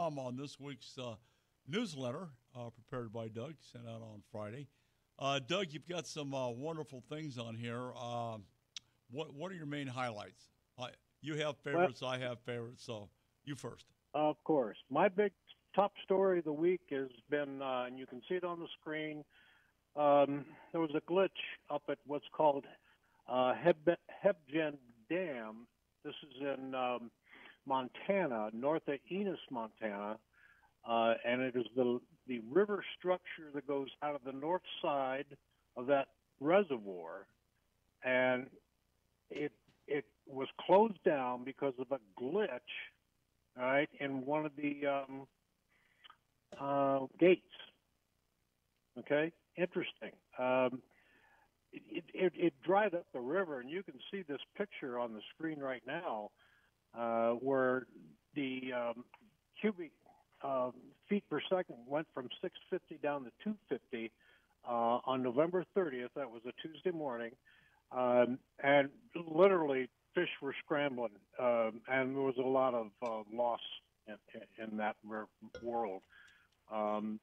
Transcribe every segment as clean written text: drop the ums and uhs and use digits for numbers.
com on this week's newsletter prepared by Doug, sent out on Friday. Doug, you've got some wonderful things on here. What are your main highlights? You have favorites, I have favorites, so you first. Of course. My big top story of the week has been, and you can see it on the screen, there was a glitch up at what's called Hebgen Dam. This is in Montana, north of Enos, Montana, and it is the river structure that goes out of the north side of that reservoir, and it was closed down because of a glitch, all right, in one of the gates. Okay, interesting. It dried up the river, and you can see this picture on the screen right now, where the cubic feet per second went from 650 down to 250 on November 30th. That was a Tuesday morning, and literally fish were scrambling, and there was a lot of loss in that world. Okay,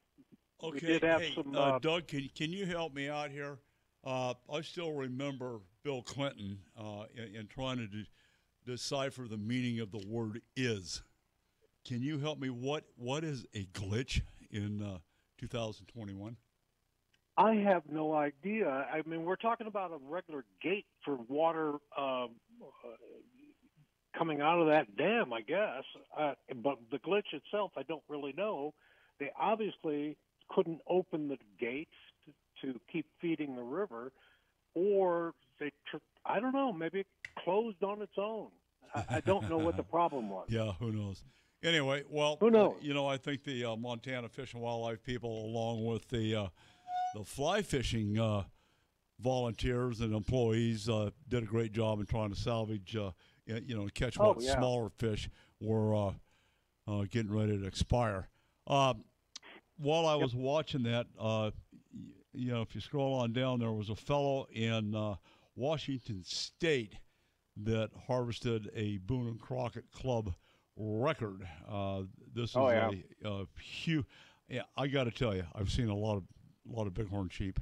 we did have hey, some, Doug, can you help me out here? I still remember Bill Clinton in trying to decipher the meaning of the word "is." Can you help me? What is a glitch in 2021? I have no idea. I mean, we're talking about a regular gate for water coming out of that dam, I guess. But the glitch itself, I don't really know. They obviously couldn't open the gates to keep feeding the river, or I don't know, maybe it closed on its own. I don't know what the problem was. Yeah, who knows? Anyway, well, who knows? I think the Montana Fish and Wildlife people, along with the fly fishing volunteers and employees, did a great job in trying to salvage, catch smaller fish were getting ready to expire. While I was watching that, if you scroll on down, there was a fellow in Washington State that harvested a Boone and Crockett Club record. This is a huge. Yeah, I got to tell you, I've seen a lot of bighorn sheep,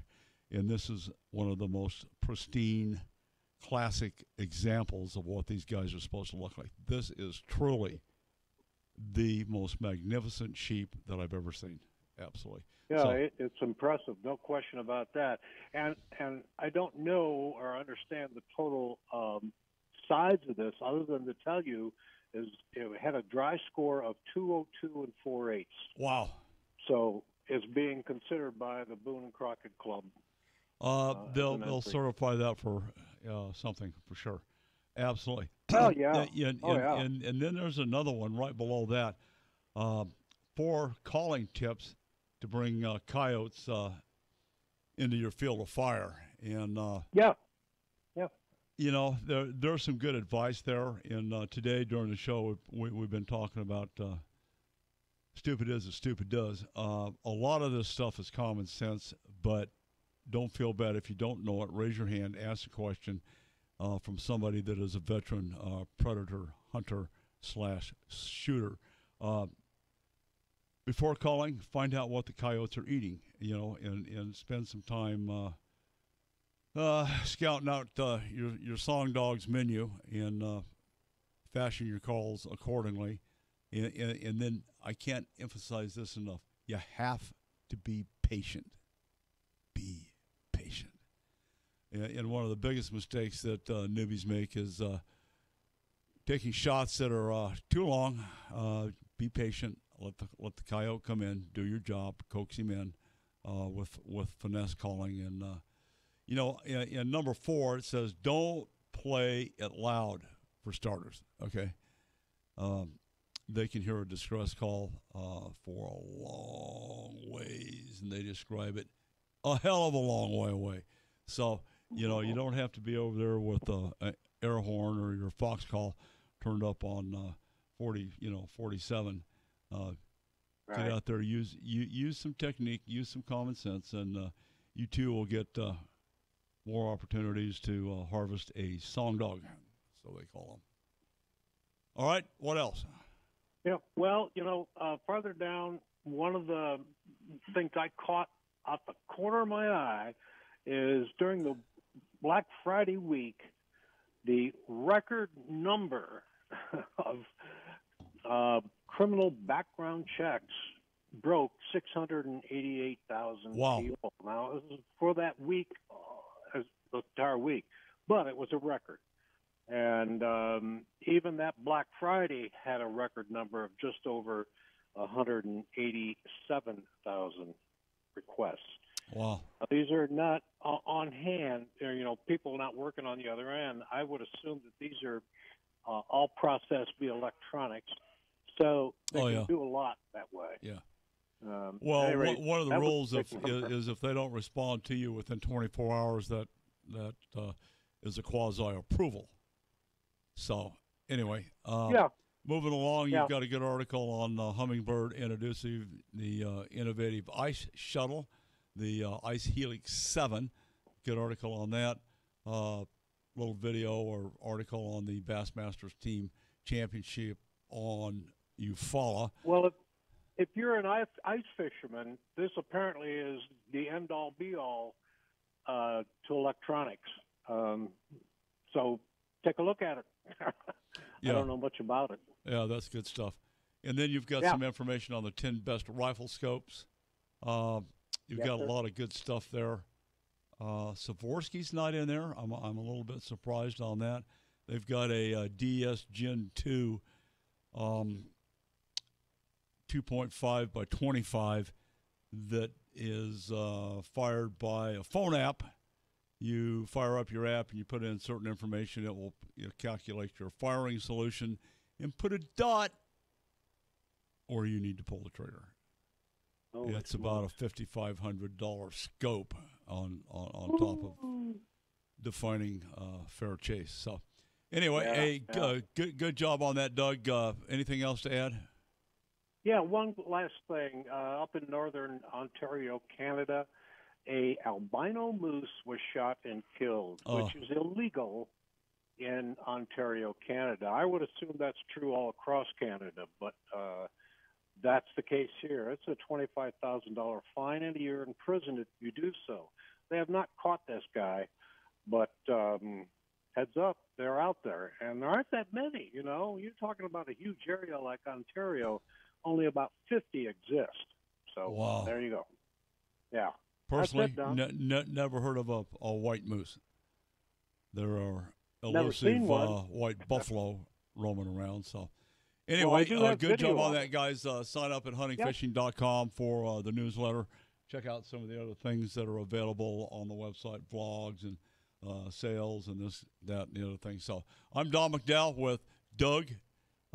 and this is one of the most pristine, classic examples of what these guys are supposed to look like. This is truly the most magnificent sheep that I've ever seen. Absolutely. Yeah, it's impressive, no question about that. And I don't know or understand the total size of this, other than to tell you is it had a dry score of 202 and 4/8. Wow. So it's being considered by the Boone and Crockett Club. They'll certify that for something for sure. Absolutely. Oh yeah. And then there's another one right below that. 4 calling tips to bring coyotes into your field of fire. And there's some good advice there. And today during the show, we've been talking about stupid is as stupid does. A lot of this stuff is common sense, but don't feel bad if you don't know it. Raise your hand, ask a question from somebody that is a veteran predator, hunter / shooter. Before calling, find out what the coyotes are eating, and spend some time scouting out your song dog's menu and fashion your calls accordingly. And then I can't emphasize this enough. You have to be patient. Be patient. And one of the biggest mistakes that newbies make is taking shots that are too long. Be patient. Let the coyote come in. Do your job. Coax him in with finesse calling. And in number 4 it says don't play it loud for starters. Okay. They can hear a distress call for a long ways, and they describe it a hell of a long way away. So, you don't have to be over there with an air horn or your fox call turned up on 47. Get out there, use some technique, use some common sense, and you too will get more opportunities to harvest a song dog, so they call them. All right, what else? Yeah. Well, farther down, one of the things I caught out the corner of my eye is during the Black Friday week, the record number of criminal background checks broke 688,000 Wow. people. Now, this is for that week, as the entire week, but it was a record. And even that Black Friday had a record number of just over 187,000 requests. Wow. These are not on hand. People not working on the other end. I would assume that these are all processed via electronics, so they can do a lot that way. Yeah. Well, one of the rules is if they don't respond to you within 24 hours, that is a quasi approval. So anyway, moving along, you've got a good article on Hummingbird introducing the innovative ice shuttle, the Ice Helix 7. Good article on that. Little video or article on the Bassmasters Team Championship on Eufaula. Well, if you're an ice fisherman, this apparently is the end-all, be-all to electronics. So take a look at it. I don't know much about it. Yeah, that's good stuff. And then you've got some information on the 10 best rifle scopes. You've got a lot of good stuff there. Savorsky's not in there. I'm a little bit surprised on that. They've got a DS Gen 2 2.5 by 25 that is fired by a phone app. You fire up your app and you put in certain information. It will calculate your firing solution and put a dot, or you need to pull the trigger. It's about a $5,500 scope on top of defining fair chase. So anyway, good job on that, Doug. Anything else to add? Yeah, one last thing. Up in northern Ontario, Canada, a albino moose was shot and killed, which is illegal in Ontario, Canada. I would assume that's true all across Canada, but that's the case here. It's a $25,000 fine and a year in prison if you do so. They have not caught this guy, but heads up, they're out there. And there aren't that many, You're talking about a huge area like Ontario. Only about 50 exist. So there you go. Yeah. Personally, never heard of a white moose. There are elusive white buffalo roaming around. So anyway, good job on that, guys. Sign up at huntingfishing.com for the newsletter. Check out some of the other things that are available on the website, vlogs and sales and this, that, and the other thing. So I'm Don McDowell with Doug